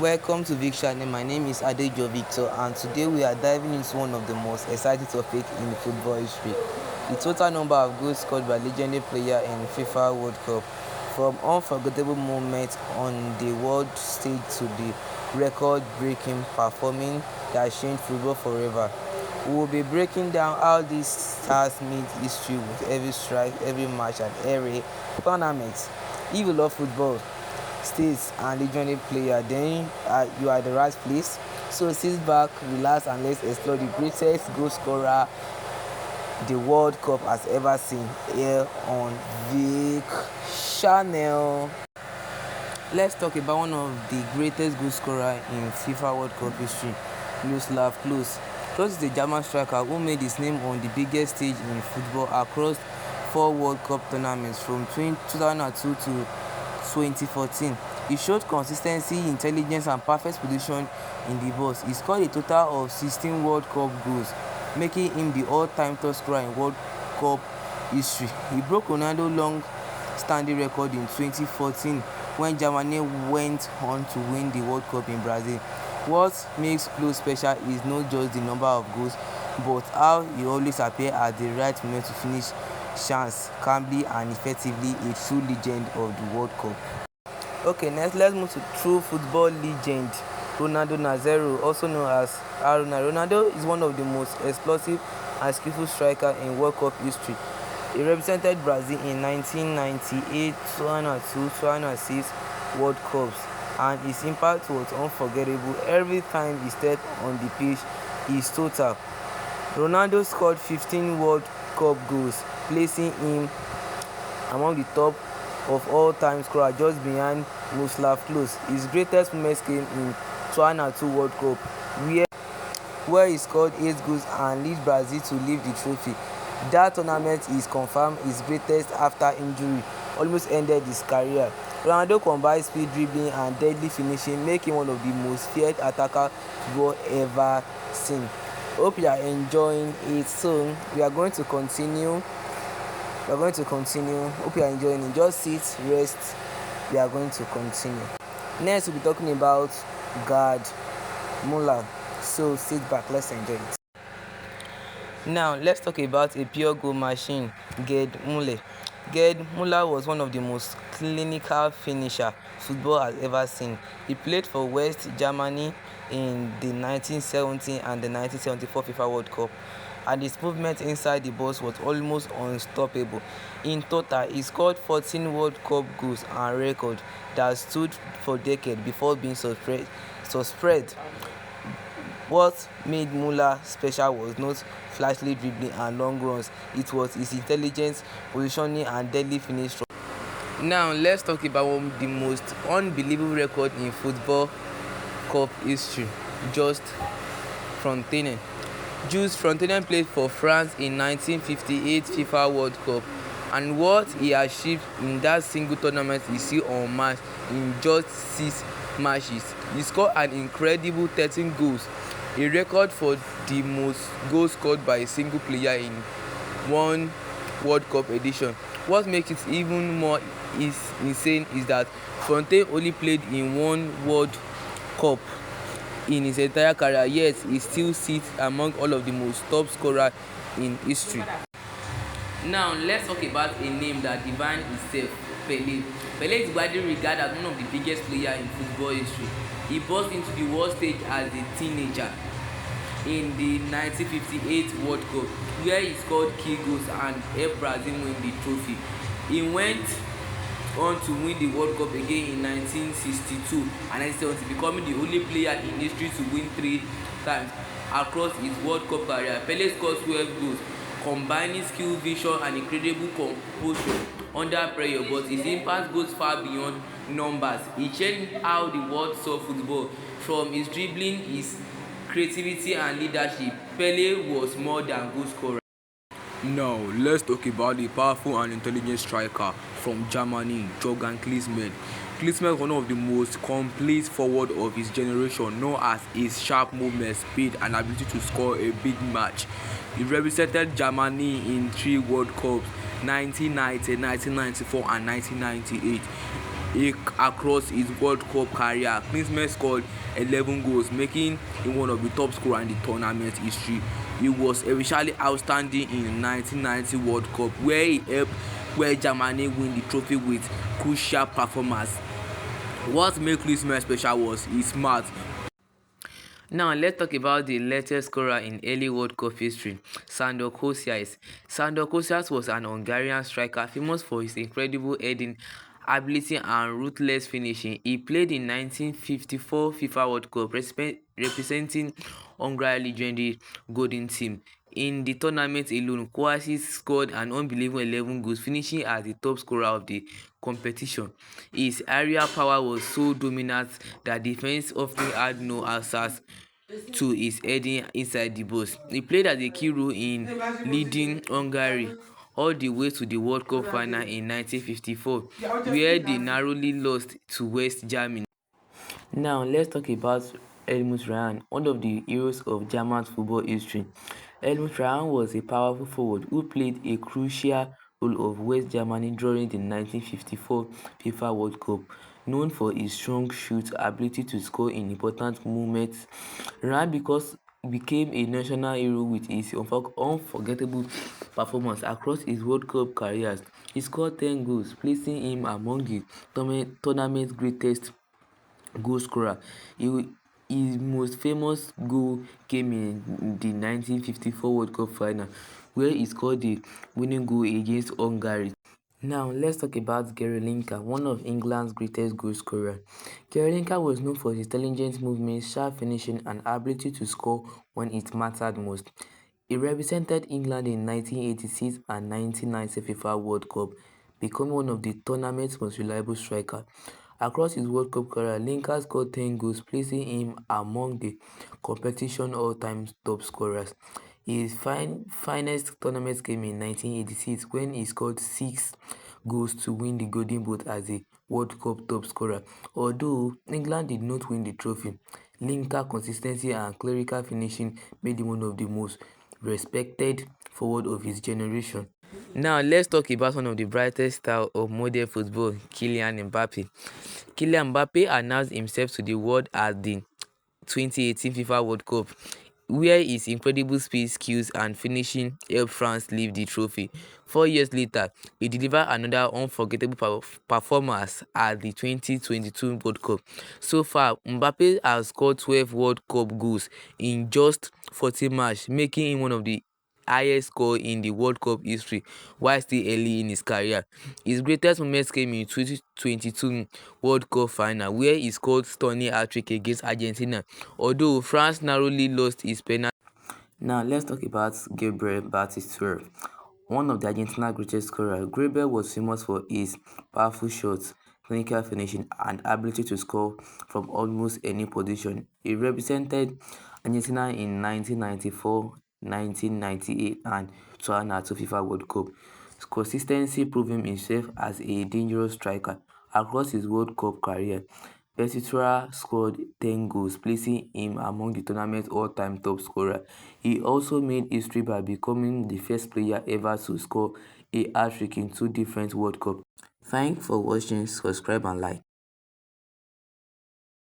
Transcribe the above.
Welcome to Vic Channel. My name is Adejo Victor, and today we are diving into one of the most exciting topics in football history: the total number of goals scored by legendary players in FIFA World Cup. From unforgettable moments on the world stage to the record-breaking performance that changed football forever, we will be breaking down how these stars made history with every strike, every match, and every tournament. If you love football, states and legendary player, then you are the right place. So sit back, relax, and let's explore the greatest goal scorer the World Cup has ever seen here on Vic Channel. Let's talk about one of the greatest goal scorer in FIFA World Cup history, Miroslav Klose. Klose is a German striker who made his name on the biggest stage in football across four World Cup tournaments from 2002 to 2014. He showed consistency, intelligence, and perfect position in the box. He scored a total of 16 World Cup goals, making him the all-time top scorer in World Cup history. He broke Ronaldo's long-standing record in 2014 when Germany went on to win the World Cup in Brazil. What makes Klose special is not just the number of goals, but how he always appears at the right moment to finish chance calmly and effectively, a true legend of the World Cup. Okay, next let's move to true football legend, Ronaldo Nazário, also known as Ronaldo. Ronaldo is one of the most explosive and skillful strikers in World Cup history. He represented Brazil in 1998, 2002, 2006 World Cups, and his impact was unforgettable. Every time he stepped on the pitch, his total. Ronaldo scored 15 World Cup goals, placing him among the top of all-time scorers, just behind Miroslav Klose. His greatest moments came in 2002 World Cup, where he scored 8 goals and led Brazil to lift the trophy. That tournament is confirmed his greatest after injury almost ended his career. Ronaldo combined speed, dribbling, and deadly finishing, making one of the most feared attackers football ever seen. Hope you are enjoying it. So we are going to continue. Hope you are enjoying it. Just sit, rest. We are going to continue. Next, we'll be talking about Gerd Müller. So sit back, let's enjoy it. Now, let's talk about a pure goal machine, Gerd Müller. Gerd Müller was one of the most clinical finishers football has ever seen. He played for West Germany in the 1970 and the 1974 FIFA World Cup, and his movement inside the box was almost unstoppable. In total, he scored 14 World Cup goals, and record that stood for decades before being suppressed. What made Müller special was not flashy dribbling and long runs, it was his intelligence, positioning, and deadly finish. Now let's talk about one of the most unbelievable record in football cup history, just Fontaine. Jules Fontaine played for France in 1958 FIFA World Cup, and what he achieved in that single tournament is still unmatched in just 6 matches. He scored an incredible 13 goals, a record for the most goals scored by a single player in one World Cup edition. What makes it even more insane is that Fontaine only played in one World Cup in his entire career, yet he still sits among all of the most top scorers in history. Now let's talk about a name that defines itself, Pelé. Pelé is widely regarded as one of the biggest players in football history. He burst into the world stage as a teenager in the 1958 World Cup, where he scored key goals and helped Brazil win the trophy. He went on to win the World Cup again in 1962 and 1970, becoming the only player in history to win 3 times across his World Cup career. Pelé scored 12 goals, combining skill, vision, and incredible composure under pressure, but his impact goes far beyond numbers. He changed how the world saw football. From his dribbling, his creativity, and leadership, Pelé was more than goal scorer. Now, let's talk about the powerful and intelligent striker from Germany, Jürgen Klinsmann. Klinsmann is one of the most complete forward of his generation, known as his sharp movement, speed, and ability to score a big match. He represented Germany in 3 World Cups, 1990, 1994, and 1998. across his World Cup career. Klinsmann scored 11 goals, making him one of the top scorers in the tournament history. He was especially outstanding in the 1990 World Cup, where he helped Germany win the trophy with crucial performance. What made Klinsmann special was his smart. Now let's talk about the latest scorer in early World Cup history, Sándor Kocsis. Sándor Kocsis was an Hungarian striker famous for his incredible heading ability and ruthless finishing. He played in 1954 FIFA World Cup representing Hungary's legendary Golden Team. In the tournament alone, Kocsis scored an unbelievable 11 goals, finishing as the top scorer of the competition. His aerial power was so dominant that defense often had no answers to his heading inside the box. He played as a key role in leading Hungary all the way to the World Cup final in 1954, where they narrowly lost to West Germany. Now let's talk about Helmut Rahn, one of the heroes of German football history. Helmut Rahn was a powerful forward who played a crucial role of West Germany during the 1954 FIFA World Cup. Known for his strong shoot, ability to score in important moments, Rahn became a national hero with his unforgettable performance across his World Cup careers. He scored 10 goals, placing him among the tournament's greatest goal scorer. His most famous goal came in the 1954 World Cup final, where he scored the winning goal against Hungary. Now, let's talk about Gerd Müller, one of England's greatest goal scorers. Gerd Müller was known for his intelligent movements, sharp finishing, and ability to score when it mattered most. He represented England in 1986 and 1990 FIFA World Cup, becoming one of the tournament's most reliable strikers. Across his World Cup career, Lineker scored 10 goals, placing him among the competition's all-time top scorers. His finest tournament came in 1986 when he scored 6 goals to win the Golden Boot as a World Cup top scorer. Although England did not win the trophy, Lineker's consistency and clerical finishing made him one of the most respected forward of his generation. Now let's talk about one of the brightest stars of modern football, Kylian Mbappé. Kylian Mbappé announced himself to the world at the 2018 FIFA World Cup, where his incredible speed, skills, and finishing helped France lift the trophy. 4 years later, he delivered another unforgettable performance at the 2022 World Cup. So far, Mbappé has scored 12 World Cup goals in just 40 matches, making him one of the highest score in the World Cup history while still early in his career. His greatest moments came in 2022 World Cup final, where he scored stunning hat-trick against Argentina, although France narrowly lost his penalty. Now let's talk about Gabriel Batistuta, one of the Argentina's greatest scorers. Gabriel was famous for his powerful shots, clinical finishing, and ability to score from almost any position. He represented Argentina in 1994, 1998, and 2002 FIFA World Cup. His consistency proving himself as a dangerous striker across his World Cup career. Batistuta scored 10 goals, placing him among the tournament's all-time top scorers. He also made history by becoming the first player ever to score a hat-trick in 2 different World Cups. Thanks for watching, subscribe and like.